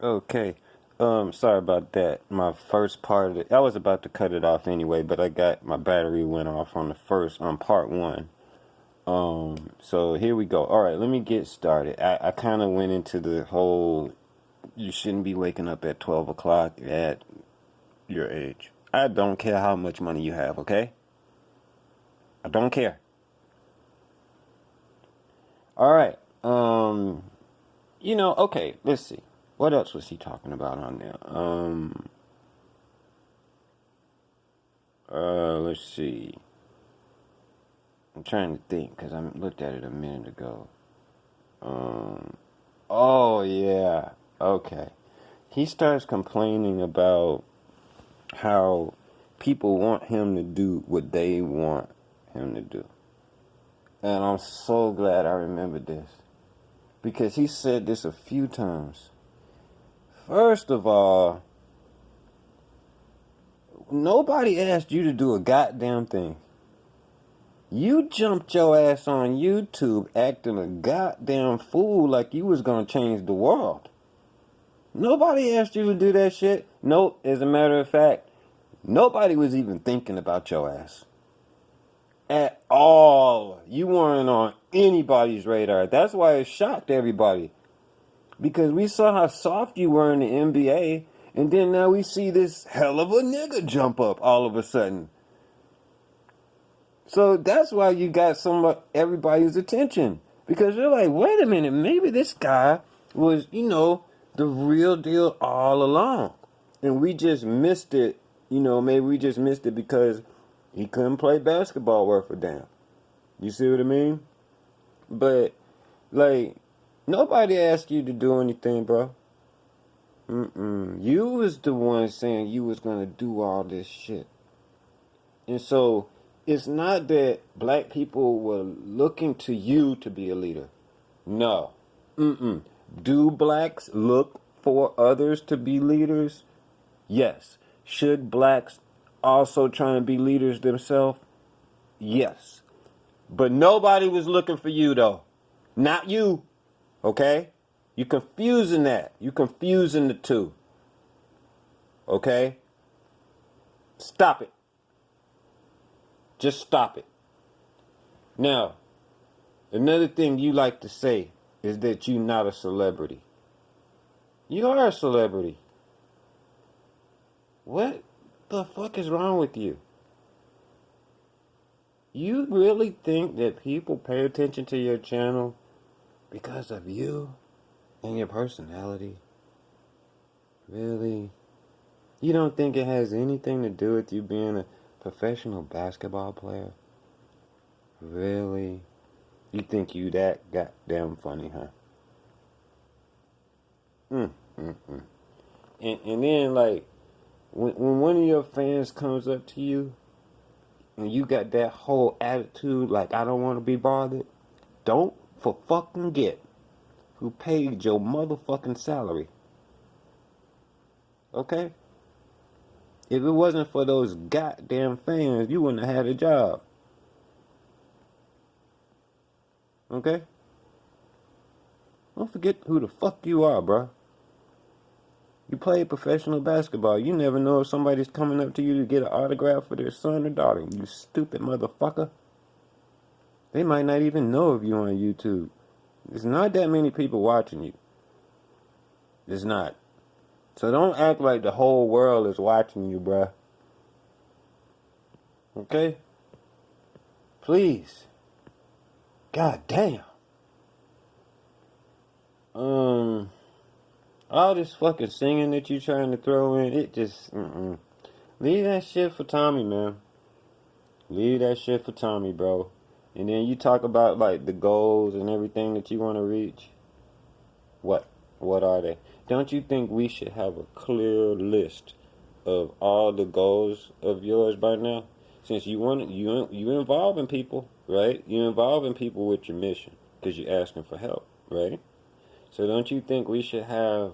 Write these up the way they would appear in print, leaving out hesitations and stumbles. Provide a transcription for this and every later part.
Okay. Sorry about that. My first part of it, I was about to cut it off anyway, but I got my battery went off on the first on part one. So here we go. All right, let me get started. I kind of went into the whole you shouldn't be waking up at 12 o'clock at your age. I don't care how much money you have, okay? I don't care. All right. Okay, let's see. What else was he talking about on there? Let's see. I'm trying to think because I looked at it a minute ago. Um, oh yeah, okay. He starts complaining about how people want him to do what they want him to do. And I'm so glad I remembered this because he said this a few times. First of all, nobody asked you to do a goddamn thing. You jumped your ass on YouTube acting a goddamn fool like you was gonna change the world. Nobody asked you to do that shit. Nope, as a matter of fact, nobody was even thinking about your ass. At all. You weren't on anybody's radar. That's why it shocked everybody. Because we saw how soft you were in the NBA, and then now we see this hell of a nigga jump up all of a sudden. So that's why you got everybody's attention. Because they're like, wait a minute, maybe this guy was, the real deal all along. And we just missed it, maybe we just missed it because he couldn't play basketball worth a damn. You see what I mean? But, like, nobody asked you to do anything, bro. You was the one saying you was going to do all this shit. And so, it's not that black people were looking to you to be a leader. No. Do blacks look for others to be leaders? Yes. Should blacks also try to be leaders themselves? Yes. But nobody was looking for you, though. Not you. Okay? You confusing that. You confusing the two. Okay? Stop it. Just stop it. Now, another thing you like to say is that you're not a celebrity. You are a celebrity. What the fuck is wrong with you? You really think that people pay attention to your channel because of you and your personality? Really? You don't think it has anything to do with you being a professional basketball player? Really? You think you that goddamn funny, huh? And then, like, when one of your fans comes up to you and you got that whole attitude like, I don't want to be bothered, don't for fucking get who paid your motherfucking salary. Okay? If it wasn't for those goddamn fans, you wouldn't have had a job. Okay? Don't forget who the fuck you are, bruh. You play professional basketball. You never know if somebody's coming up to you to get an autograph for their son or daughter. You stupid motherfucker. They might not even know of you on YouTube. There's not that many people watching you. There's not. So don't act like the whole world is watching you, bruh. Okay? Please. God damn. All this fucking singing that you trying to throw in, it just, Leave that shit for Tommy, man. Leave that shit for Tommy, bro. And then you talk about, like, the goals and everything that you want to reach. What? What are they? Don't you think we should have a clear list of all the goals of yours by now? Since you involving people, right? You involving people with your mission because you're asking for help, right? So don't you think we should have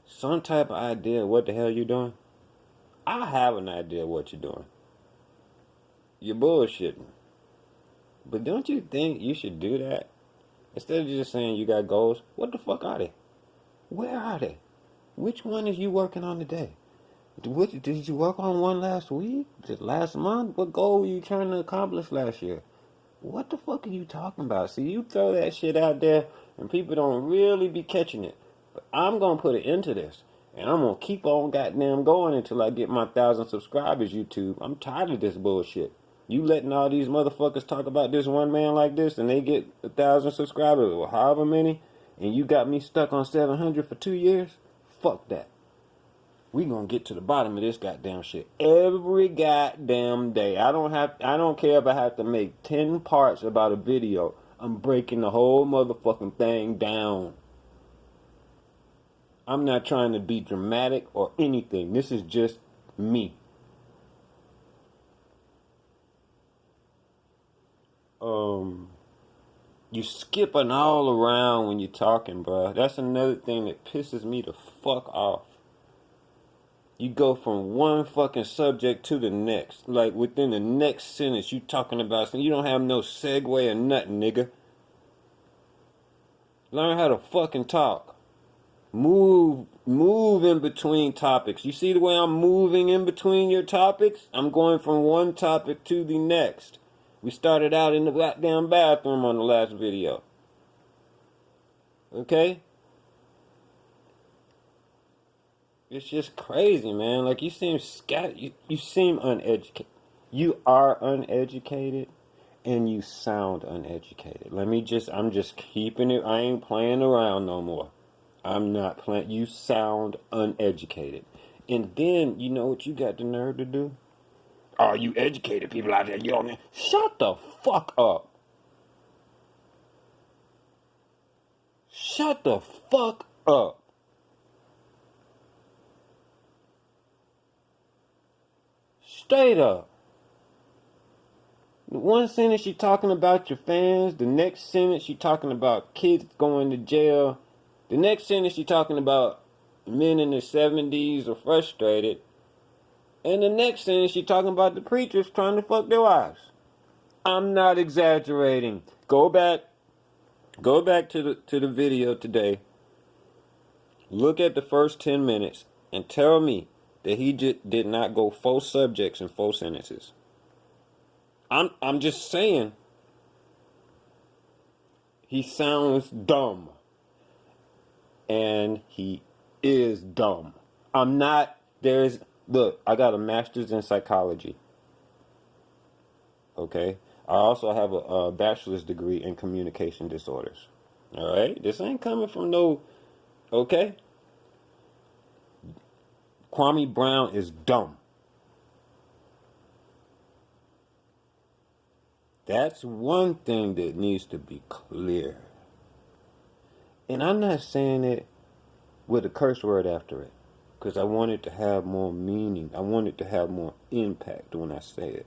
some type of idea of what the hell you're doing? I have an idea of what you're doing. You're bullshitting. But don't you think you should do that? Instead of just saying you got goals, what the fuck are they? Where are they? Which one is you working on today? Did you work on one last week? Just last month? What goal were you trying to accomplish last year? What the fuck are you talking about? See, you throw that shit out there and people don't really be catching it. But I'm going to put it into this. And I'm going to keep on goddamn going until I get my 1,000 subscribers, YouTube. I'm tired of this bullshit. You letting all these motherfuckers talk about this one man like this and they get 1,000 subscribers or however many, and you got me stuck on 700 for 2 years? Fuck that. We gonna get to the bottom of this goddamn shit every goddamn day. I don't care if I have to make 10 parts about a video. I'm breaking the whole motherfucking thing down. I'm not trying to be dramatic or anything. This is just me. You skipping all around when you're talking, bro. That's another thing that pisses me the fuck off. You go from one fucking subject to the next. Like, within the next sentence, you talking about something. You don't have no segue or nothing, nigga. Learn how to fucking talk. Move in between topics. You see the way I'm moving in between your topics? I'm going from one topic to the next. We started out in the goddamn bathroom on the last video. Okay? It's just crazy, man. Like, you seem you seem uneducated. You are uneducated and you sound uneducated. I'm just keeping it. I ain't playing around no more. I'm not playing. You sound uneducated. And then, you know what you got the nerve to do? All you educated people out there, shut the fuck up. Shut the fuck up. Straight up. One sentence you're talking about your fans. The next sentence you're talking about kids going to jail. The next sentence you're talking about men in their 70s are frustrated. And the next sentence you're talking about the preachers trying to fuck their wives. I'm not exaggerating. Go back to the video today. Look at the first 10 minutes and tell me that he did not go 4 subjects in 4 sentences. I'm just saying, he sounds dumb. And he is dumb. Look, I got a master's in psychology. Okay? I also have a bachelor's degree in communication disorders. Alright? This ain't coming from no... Okay? Kwame Brown is dumb. That's one thing that needs to be clear. And I'm not saying it with a curse word after it, because I want it to have more meaning. I want it to have more impact when I say it.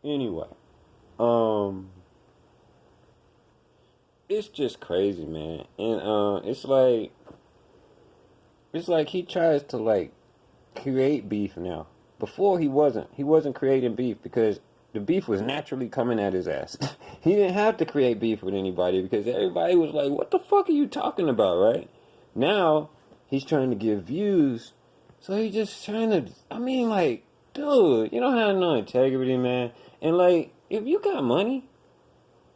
Anyway, it's just crazy, man. And it's like he tries to like create beef now. Before he wasn't creating beef because the beef was naturally coming at his ass. He didn't have to create beef with anybody because everybody was like, what the fuck are you talking about, right? Now, he's trying to get views, so he's just trying to, like, dude, you don't have no integrity, man. And, like, if you got money,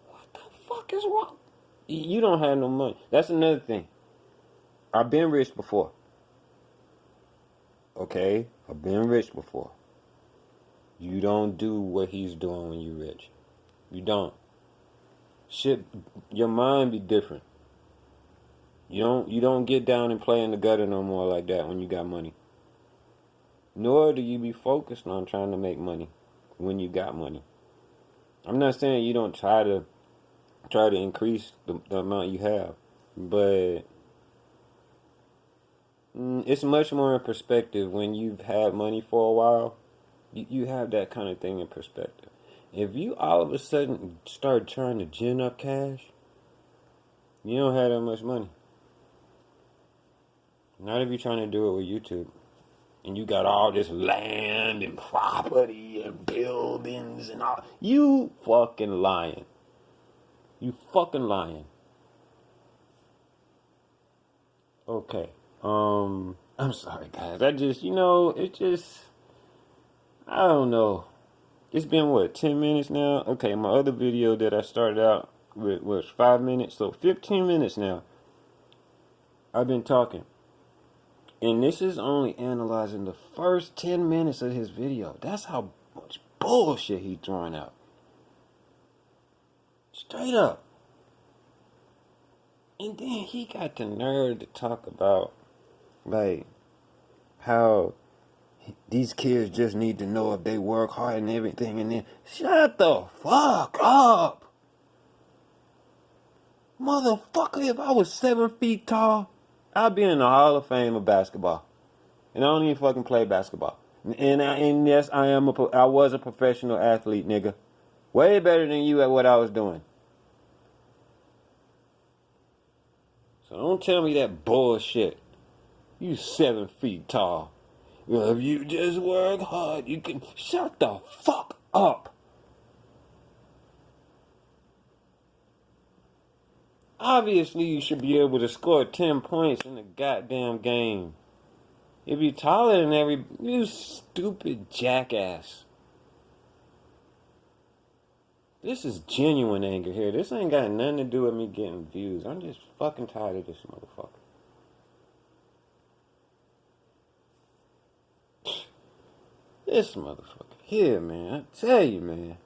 what the fuck is wrong? You don't have no money. That's another thing. I've been rich before. Okay? I've been rich before. You don't do what he's doing when you're rich. You don't. Shit, your mind be different. You don't get down and play in the gutter no more like that when you got money. Nor do you be focused on trying to make money when you got money. I'm not saying you don't try to increase the amount you have, but it's much more in perspective when you've had money for a while. You have that kind of thing in perspective. If you all of a sudden start trying to gin up cash, you don't have that much money. Not if you're trying to do it with YouTube. And you got all this land and property and buildings and all. You fucking lying. You fucking lying. Okay. I'm sorry, guys. I just, it just, I don't know. It's been what, 10 minutes now? Okay, my other video that I started out with was 5 minutes, so 15 minutes now. I've been talking. And this is only analyzing the first 10 minutes of his video. That's how much bullshit he's throwing out. Straight up. And then he got the nerve to talk about, like, how these kids just need to know if they work hard and everything. And then, shut the fuck up. Motherfucker, if I was 7 feet tall, I'd be in the Hall of Fame of basketball. And I don't even fucking play basketball. And yes, I was a professional athlete, nigga. Way better than you at what I was doing. So don't tell me that bullshit. You 7 feet tall. Well, if you just work hard, you can... Shut the fuck up. Obviously, you should be able to score 10 points in the goddamn game. If you're taller than you stupid jackass. This is genuine anger here. This ain't got nothing to do with me getting views. I'm just fucking tired of this motherfucker. This motherfucker here, man. I tell you, man.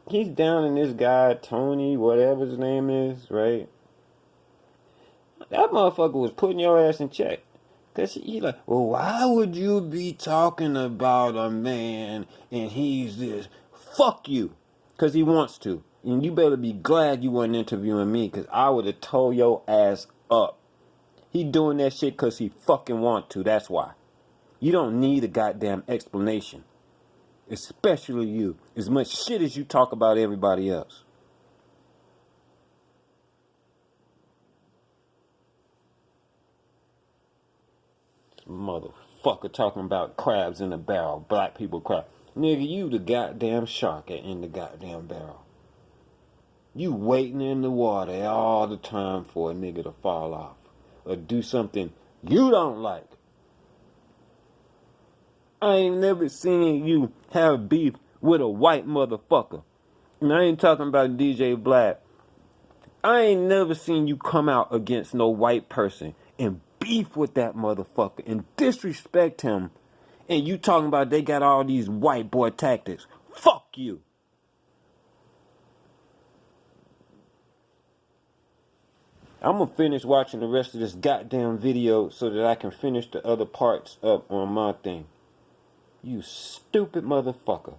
He's down in this guy, Tony, whatever his name is, right? That motherfucker was putting your ass in check. Because he's like, well, why would you be talking about a man and he's this? Fuck you. Because he wants to. And you better be glad you weren't interviewing me, because I would have told your ass up. He doing that shit because he fucking want to. That's why. You don't need a goddamn explanation. Especially you. As much shit as you talk about everybody else. Motherfucker talking about crabs in a barrel. Black people crab. Nigga, you the goddamn shark in the goddamn barrel. You waiting in the water all the time for a nigga to fall off. Or do something you don't like. I ain't never seen you have beef with a white motherfucker. And I ain't talking about DJ Black. I ain't never seen you come out against no white person and beef with that motherfucker and disrespect him. And you talking about they got all these white boy tactics. Fuck you. I'm gonna finish watching the rest of this goddamn video so that I can finish the other parts up on my thing. You stupid motherfucker.